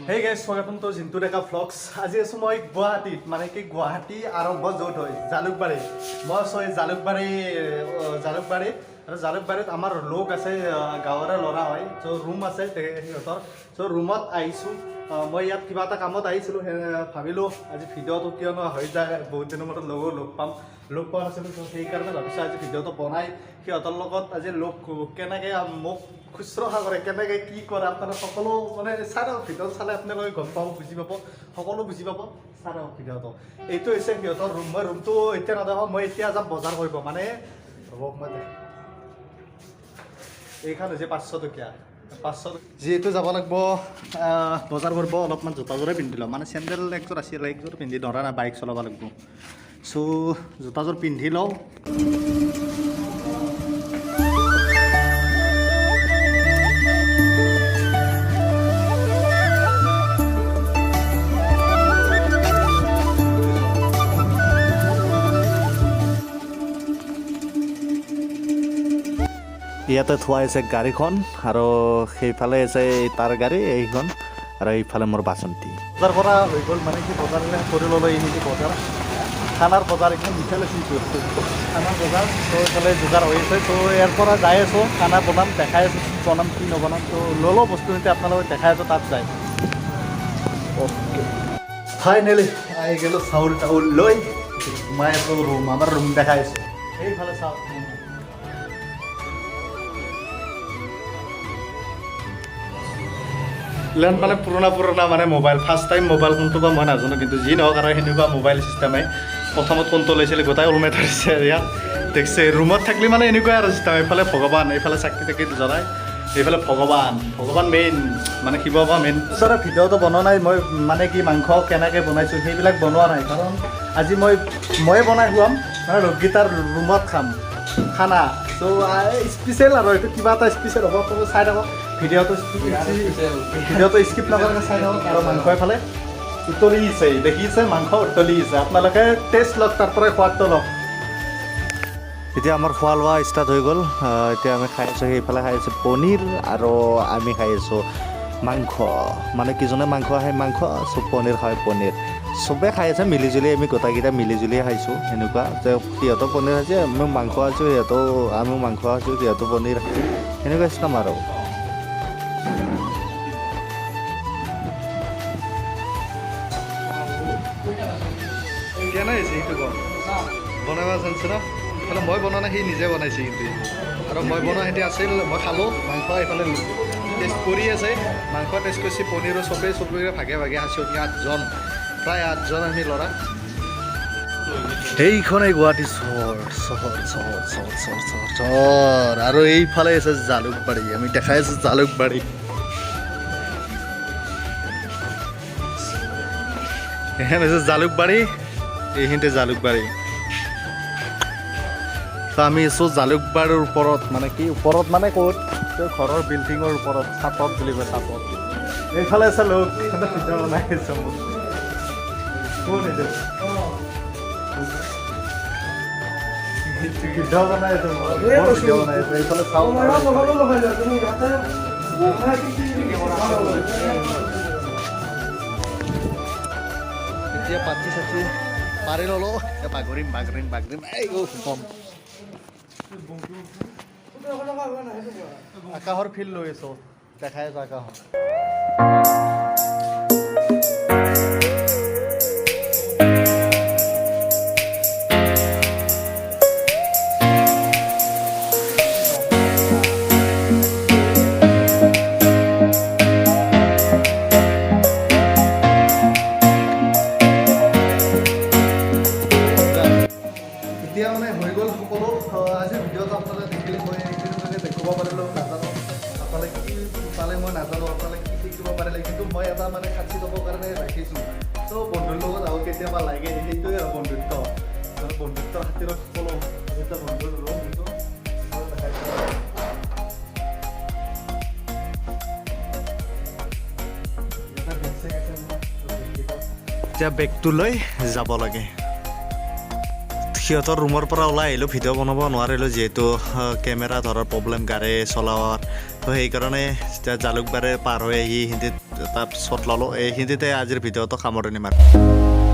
Hey guys, welcome to Jintu Deka Vlogs. আজি আছো মই গুৱাহাটীত মানে কি গুৱাহাটী আৰম্ভ য'ত হয় জালুকবাৰী মই আছো জালুকবাৰী আৰু জালুকবাৰীত আমাৰ লোক আছে গাঁৱৰে ল'ৰা হয় চ' ৰুম আছে সিহঁতৰ চ' ৰুমত আহিছোঁ মই ইয়াত কিবা এটা কামত আহিছিলোঁ ভাবিলোঁ আজি ভিডিঅ'টো কিয়নো হৈ যায় বহুত দিনৰ মূৰত লগ পোৱা নাছিলোঁ চ' সেইকাৰণে ভাবিছোঁ আজি ভিডিঅ'টো বনাই সিহঁতৰ লগত আজি লগ কেনেকৈ মোক শুশ্ৰূষা কৰে কেনেকৈ কি কৰে আপোনালোকে সকলো মানে চাই ভিডিঅ'ত চালে আপোনালোকে গম পাব বুজি পাব সকলো বুজি পাব চাই ভিডিঅ'টো এইটো হৈছে সিহঁতৰ ৰুম মই ৰুমটো এতিয়া নাযাওঁ মই এতিয়া যাম বজাৰ কৰিব মানে ৰ'ব মই এইখন হৈছে 500 টকীয়া 500 যিহেতু যাব লাগিব বজাৰ কৰিব অলপমান জোতাযোৰে পিন্ধি লওঁ মানে চেণ্ডেল একযোৰ আছিলে একযোৰ পিন্ধি ধৰা নাই বাইক চলাব লাগিব চ' জোতাযোৰ পিন্ধি লওঁ ইয়াতে থোৱা আছে গাড়ীখন আৰু সেইফালে আছে তাৰ গাড়ী এইখন আৰু এইফালে মোৰ বাচন্তি বজাৰ কৰা হৈ গ'ল মানে কি বজাৰ কৰি ল'লোঁ এইখিনি বজাৰ খানাৰ বজাৰ এইখন ইফালে চিট কৰিছোঁ খানাৰ বজাৰ ত' এইফালে যোগাৰ হৈ আছে ত' ইয়াৰ পৰা যাই আছোঁ খানা বনাম দেখাই আছোঁ কি বনাম কি নবনাম ত' ল'লোঁ বস্তুখিনি আপোনালোকে দেখাই আছোঁ তাত যায় অ'কে ফাইনেলি আহি গ'লোঁ চাউল টাউল লৈ সোমাই আছোঁ ৰুম আমাৰ ৰুম দেখাই আছোঁ এইফালে চাওক লেণ্ড মানে পুৰণা মানে মোবাইল ফাৰ্ষ্ট টাইম মোবাইল কোনটো বা মই নাজানো কিন্তু যি নহওক আৰু সেনেকুৱা মোবাইল চিষ্টেমে প্ৰথমত কোনটো লৈছিলে গোটাই ওলমাই ধৰিছে ইয়াত দেখিছে ৰুমত থাকিলে মানে এনেকুৱাই আৰু চিষ্টেম এইফালে ভগৱান এইফালে চাকি তাকি জ্বলাই এইফালে ভগৱান মেইন মানে শিৱ বাবা মেইন ওচৰত ভিডিঅ'টো বনোৱা নাই মই মানে কি মাংস কেনেকৈ বনাইছোঁ সেইবিলাক বনোৱা নাই কাৰণ আজি ময়ে বনাই খুৱাম মানে ৰোগীটাৰ ৰুমত খাম খানা চ' স্পেচিয়েল আৰু এইটো কিবা এটা স্পেচিয়েল হ'ব চাই থাকক ভিডিঅ'টো স্কিপ নকৰাকৈ চাই থাকক আৰু মাংস এফালে উতলি আছে দেখিছে মাংস উতলি আছে আপোনালোকে টেষ্ট লওক তাৰ পৰাই সোৱাদটো লওক এতিয়া আমাৰ খোৱা লোৱা ষ্টাৰ্ট হৈ গ'ল এতিয়া আমি খাই আছোঁ সেইফালে খাই আছোঁ পনীৰ আৰু আমি খাই আছোঁ মাংস মানে কিজনে মাংস খায় মাংস চব পনীৰ খায় পনীৰ চবে খাই আছে মিলিজুলি আমি গোটাকেইটা মিলিজুলিয়ে খাইছোঁ সেনেকুৱা যে সিহঁতৰ পনীৰ খাইছে আমি মাংস খাইছোঁ আমি মাংস খাইছোঁ সিহঁতৰ পনীৰ খাইছোঁ সেনেকুৱা চিষ্টেম আৰু কেনে হৈছে সেইটো কম বনাব জানিছে ন এইফালে মই বনোৱা নাই সি নিজে বনাইছে কিন্তু আৰু মই বনোৱা সিহঁতি আছিল মই খালোঁ মাংস এইফালে টেষ্ট কৰি আছে মাংস টেষ্ট কৰিছে পনীৰো চবেই ভাগে খাইছোঁ আমি 8জন প্ৰায় 8জন আমি ল'ৰা এইখনেই গুৱাহাটী চহৰ আৰু এইফালে আছে জালুকবাৰী আমি দেখাই আছোঁ জালুকবাৰী এইখন হৈছে জালুকবাৰী এইখিনিতে জালুকবাৰী তো আমি আছোঁ জালুকবাৰীৰ ওপৰত মানে কি ওপৰত মানে ক'ত ঘৰৰ বিল্ডিঙৰ ওপৰত চাপত বুলি কয় চাপত এইফালে আছে লোক ভিডিঅ' বনাই আছে মোক কোন ভিডিঅ' বনাই আছে ভিডিঅ' বনাই আছে এইফালে চাওঁ এতিয়া পাতি চাতি পাৰি ল'লোঁ বাগৰিম এই কম আকাশৰ ফিল্ড লৈ আছোঁ দেখাই আছোঁ আকাশৰ এতিয়া মানে হৈ গ'ল সকলো আজি ভিডিঅ'টো আপোনালোকে দেখিলে মই এইখিনিলৈকে দেখুৱাব পাৰিলোঁ নাজানো আপোনালোকে কি পালে মই নাজানো আপোনালোকে কি শিকিব পাৰিলে কিন্তু মই এটা মানে সাঁচি ল'বৰ কাৰণে ৰাখিছোঁ ত' বন্ধুৰ লগত আৰু কেতিয়াবা লাগে সেইটোৱে আৰু বন্ধুত্বৰ খাতিৰত সকলো এটা বন্ধুৰ ৰুম সেইটো এতিয়া বেগটো লৈ যাব লাগে সিহঁতৰ ৰুমৰ পৰা ওলাই আহিলোঁ ভিডিঅ' বনাব নোৱাৰিলোঁ যিহেতু কেমেৰা ধৰাৰ প্ৰব্লেম গাড়ী চলাৱাৰ তো সেইকাৰণে যেতিয়া জালুকবাৰী পাৰ হৈ আহি হিন্দীত এটা শ্বট ল'লোঁ এই হিন্দীতে আজিৰ ভিডিঅ'টো সামৰণি মাৰিম